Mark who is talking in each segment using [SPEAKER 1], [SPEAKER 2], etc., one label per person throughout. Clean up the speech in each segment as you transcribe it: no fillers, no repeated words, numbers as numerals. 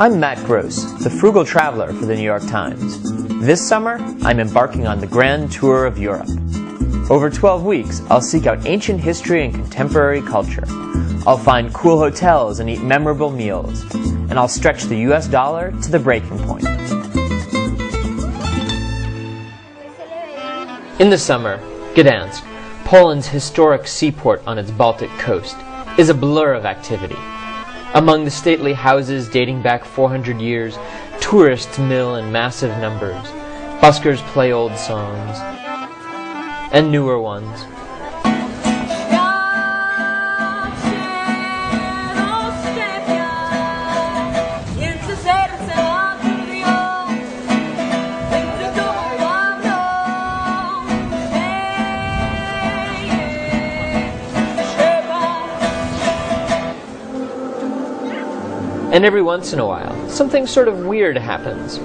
[SPEAKER 1] I'm Matt Gross, the frugal traveler for the New York Times. This summer, I'm embarking on the grand tour of Europe. Over 12 weeks, I'll seek out ancient history and contemporary culture. I'll find cool hotels and eat memorable meals. And I'll stretch the US dollar to the breaking point. In the summer, Gdansk, Poland's historic seaport on its Baltic coast, is a blur of activity. Among the stately houses dating back 400 years, tourists mill in massive numbers. Buskers play old songs, and newer ones. And every once in a while, something sort of weird happens.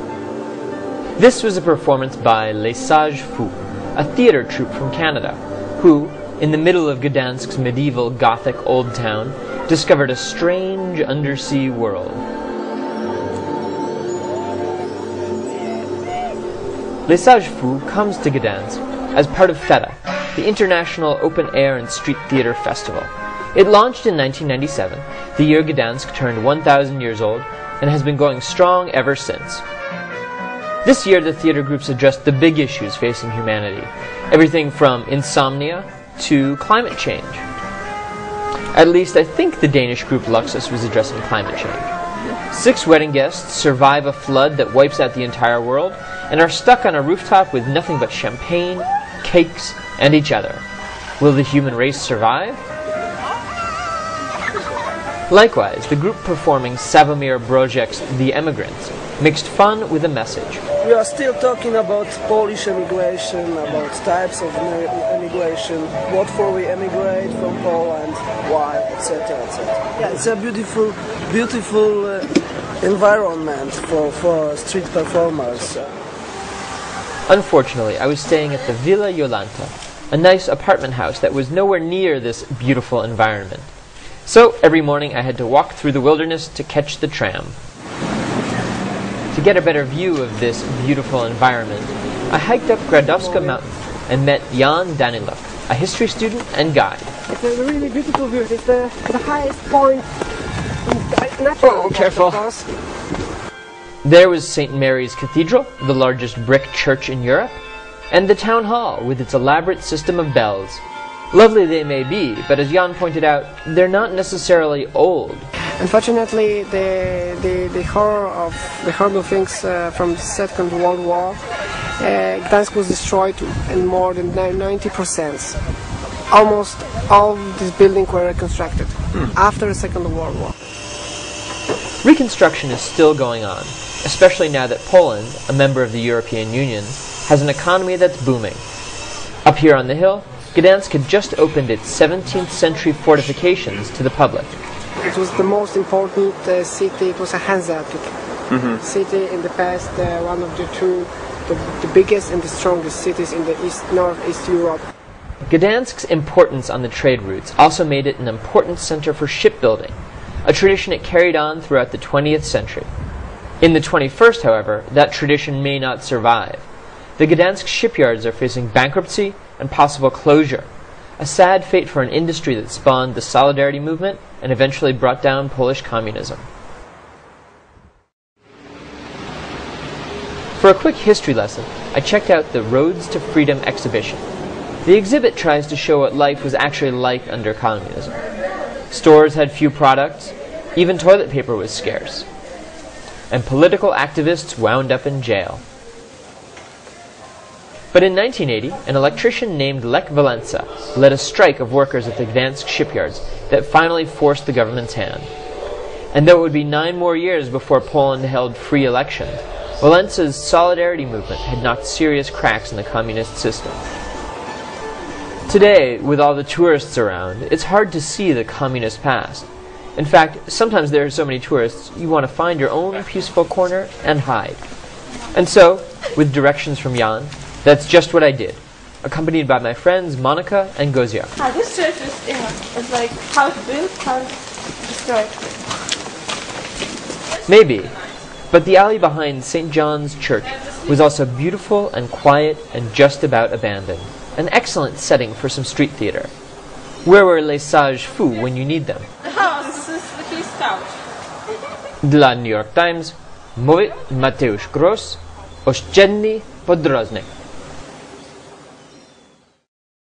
[SPEAKER 1] This was a performance by Les Sages Fous, a theater troupe from Canada, who, in the middle of Gdansk's medieval Gothic old town, discovered a strange undersea world. Les Sages Fous comes to Gdansk as part of FETA, the International Open Air and Street Theater Festival. It launched in 1997, the year Gdansk turned 1,000 years old, and has been going strong ever since. This year, the theater groups addressed the big issues facing humanity, everything from insomnia to climate change. At least I think the Danish group Luxus was addressing climate change. 6 wedding guests survive a flood that wipes out the entire world, and are stuck on a rooftop with nothing but champagne, cakes, and each other. Will the human race survive? Likewise, the group performing Sławomir Broziek's The Emigrants mixed fun with a message.
[SPEAKER 2] We are still talking about Polish emigration, about types of emigration, what for we emigrate from Poland, why, etc., etc. Yeah, it's a beautiful environment for street performers.
[SPEAKER 1] Unfortunately, I was staying at the Villa Jolanta, a nice apartment house that was nowhere near this beautiful environment. So every morning I had to walk through the wilderness to catch the tram. To get a better view of this beautiful environment, I hiked up Gradowska Mountain and met Jan Daniluk, a history student and guide.
[SPEAKER 3] It's a really beautiful view. It's the highest point in natural.
[SPEAKER 1] Oh, careful. There was St. Mary's Cathedral, the largest brick church in Europe, and the town hall with its elaborate system of bells. Lovely they may be, but as Jan pointed out, they're not necessarily old.
[SPEAKER 3] Unfortunately, the horrible things from the Second World War, Gdansk was destroyed in more than 90%. Almost all these buildings were reconstructed after the Second World War.
[SPEAKER 1] Reconstruction is still going on, especially now that Poland, a member of the European Union, has an economy that's booming. Up here on the hill, Gdansk had just opened its 17th century fortifications to the public.
[SPEAKER 3] It was the most important city. It was a Hanseatic city in the past, one of the biggest and the strongest cities in the northeast Europe.
[SPEAKER 1] Gdansk's importance on the trade routes also made it an important center for shipbuilding, a tradition it carried on throughout the 20th century. In the 21st, however, that tradition may not survive. The Gdansk shipyards are facing bankruptcy and possible closure, a sad fate for an industry that spawned the Solidarity movement and eventually brought down Polish communism. For a quick history lesson, I checked out the Roads to Freedom exhibition. The exhibit tries to show what life was actually like under communism. Stores had few products, even toilet paper was scarce, and political activists wound up in jail. But in 1980, an electrician named Lech Walesa led a strike of workers at the Gdansk shipyards that finally forced the government's hand. And though it would be 9 more years before Poland held free elections, Walensa's Solidarity movement had knocked serious cracks in the communist system. Today, with all the tourists around, it's hard to see the communist past. In fact, sometimes there are so many tourists, you want to find your own peaceful corner and hide. And so, with directions from Jan, that's just what I did, accompanied by my friends Monica and Gozia.
[SPEAKER 4] This church is like how it's built, how it's destroyed.
[SPEAKER 1] Maybe, But the alley behind St. John's Church was also beautiful and quiet and just about abandoned. An excellent setting for some street theatre. Where were les sages fous when you need them? Dla New York Times, mówi Mateusz Gross, oszczędny podróżnik.